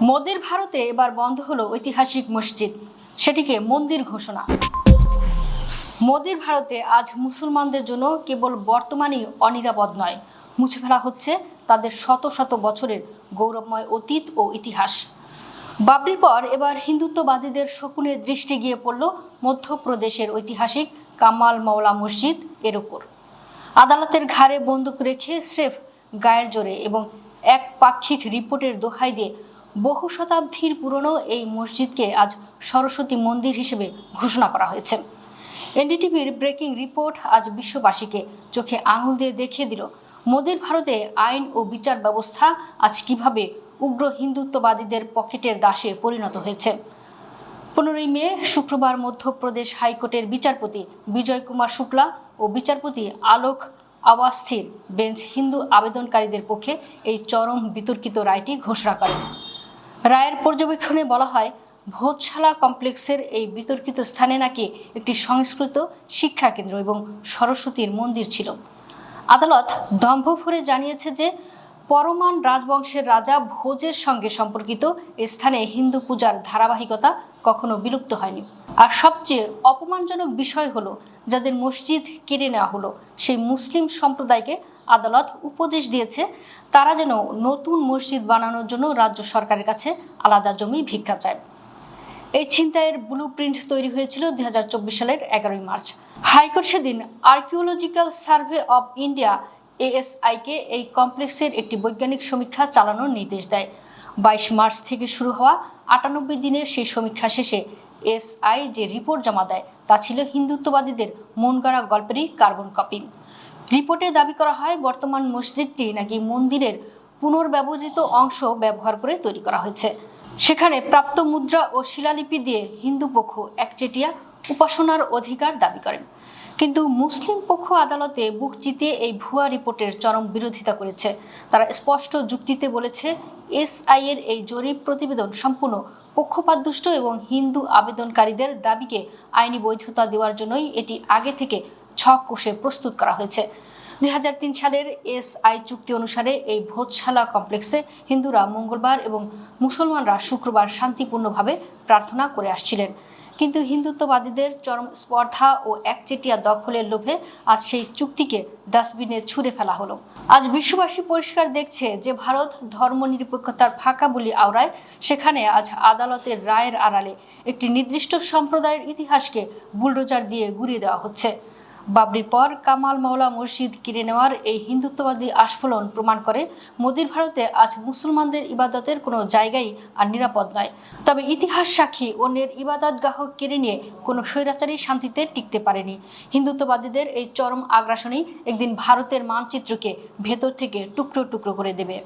মোদির ভারতে এবার বন্ধ হলো ঐতিহাসিক মসজিদ, সেটিকে মন্দির ঘোষণা। মোদির ভারতে আজ মুসলমানদের জন্য কেবল বর্তমানই অনিরাপদ নয়, মুছে ফেলা হচ্ছে তাদের শত শত বছরের গৌরবময় অতীত ও ইতিহাস। বাবরির পর এবার হিন্দুত্ববাদীদের শকুনের দৃষ্টি গিয়ে পড়ল মধ্যপ্রদেশের ঐতিহাসিক কামাল মওলা মসজিদ এর উপর। আদালতের ঘাড়ে বন্দুক রেখে স্রেফ গায়ের জোরে এবং এক পাক্ষিক রিপোর্টের দোহাই দিয়ে বহু শতাব্দীর পুরনো এই মসজিদকে আজ সরস্বতী মন্দির হিসেবে ঘোষণা করা হয়েছে। এনডিটিভির ব্রেকিং রিপোর্ট আজ বিশ্ববাসীকে চোখে আঙুল দিয়ে দেখিয়ে দিল মোদির ভারতে আইন ও বিচার ব্যবস্থা আজ কিভাবে উগ্র হিন্দুত্ববাদীদের পকেটের দাসে পরিণত হয়েছে। 15 মে শুক্রবার মধ্যপ্রদেশ হাইকোর্টের বিচারপতি বিজয় কুমার শুক্লা ও বিচারপতি আলোক আওয়াস্থির বেঞ্চ হিন্দু আবেদনকারীদের পক্ষে এই চরম বিতর্কিত রায়টি ঘোষণা করেন। রায়ের পর্যবেক্ষণে বলা হয়, ভোজশালা কমপ্লেক্সের এই বিতর্কিত স্থানে নাকি একটি সংস্কৃত শিক্ষা কেন্দ্র এবং সরস্বতীর মন্দির ছিল। আদালত দম্ভ ভরে জানিয়েছে যে পরমান রাজবংশের রাজা ভোজের সঙ্গে সম্পর্কিত এই স্থানে হিন্দু পূজার ধারাবাহিকতা কখনো বিলুপ্ত হয়নি। আর সবচেয়ে অপমানজনক বিষয় হলো, যাদের মসজিদ কেড়ে নেওয়া হলো সেই মুসলিম সম্প্রদায়কে আদালত উপদেশ দিয়েছে তারা যেন নতুন মসজিদ বানানোর জন্য রাজ্য সরকারের কাছে আলাদা জমি ভিক্ষা চায়। এই ছিনতাইয়ের ব্লুপ্রিন্ট তৈরি হয়েছিল 2024 সালের 11 মার্চ। হাইকোর্ট সেদিন আর্কিওলজিক্যাল সার্ভে অব ইন্ডিয়া ASI-কে এই কমপ্লেক্সের একটি বৈজ্ঞানিক সমীক্ষা চালানোর নির্দেশ দেয়। 22 মার্চ থেকে শুরু হওয়া 98 দিনের সেই সমীক্ষা শেষে SI যে রিপোর্ট জমা দেয় তা ছিল হিন্দুত্ববাদীদের মন গড়া গল্পেরই কার্বন কপি। রিপোর্টে দাবি করা হয়, বর্তমান মসজিদটি নাকি মন্দিরের পুনর্ব্যবহৃত অংশ ব্যবহার করে তৈরি করা হয়েছে। সেখানে প্রাপ্ত মুদ্রা ও শিলালিপি দিয়ে হিন্দু পক্ষ একচেটিয়া উপাসনার অধিকার দাবি করেন। কিন্তু মুসলিম পক্ষ আদালতে বুক চিতিয়ে এই ভুয়া রিপোর্টের চরম বিরোধিতা করেছে। তারা স্পষ্ট যুক্তিতে বলেছে, SI এর এই জরিপ প্রতিবেদন সম্পূর্ণ পক্ষপাতদুষ্ট এবং হিন্দু আবেদনকারীদের দাবিকে আইনি বৈধতা দেওয়ার জন্যই এটি আগে থেকে ছক কষে প্রস্তুত করা হয়েছে। 2003 সালের SI চুক্তি অনুসারে এই ভোজশালা কমপ্লেক্সে হিন্দুরা মঙ্গলবার এবং মুসলমানরা শুক্রবার শান্তিপূর্ণভাবে প্রার্থনা করে আসছিলেন। কিন্তু হিন্দুত্ববাদীদের চরম স্পর্ধা ও একচেটিয়া দখলের লোভে আজ সেই চুক্তিকে ডাস্টবিনে ছুঁড়ে ফেলা হলো। আজ বিশ্ববাসী পরিষ্কার দেখছে যে ভারত ধর্মনিরপেক্ষতার ফাঁকা বুলি আওড়ায়, সেখানে আজ আদালতের রায়ের আড়ালে একটি নির্দিষ্ট সম্প্রদায়ের ইতিহাসকে বুলডোজার দিয়ে গুঁড়িয়ে দেওয়া হচ্ছে। বাবরির পর কামাল মওলা মসজিদ কিনে নেওয়ার এই হিন্দুত্ববাদী আস্ফোলন প্রমাণ করে মোদির ভারতে আজ মুসলমানদের ইবাদতের কোনো জায়গাই আর নিরাপদ নয়। তবে ইতিহাস সাক্ষী, অন্যের ইবাদতগাহ কেড়ে নিয়ে কোনো স্বৈরাচারী শান্তিতে টিকতে পারেনি। হিন্দুত্ববাদীদের এই চরম আগ্রাসনই একদিন ভারতের মানচিত্রকে ভেতর থেকে টুকরো টুকরো করে দেবে।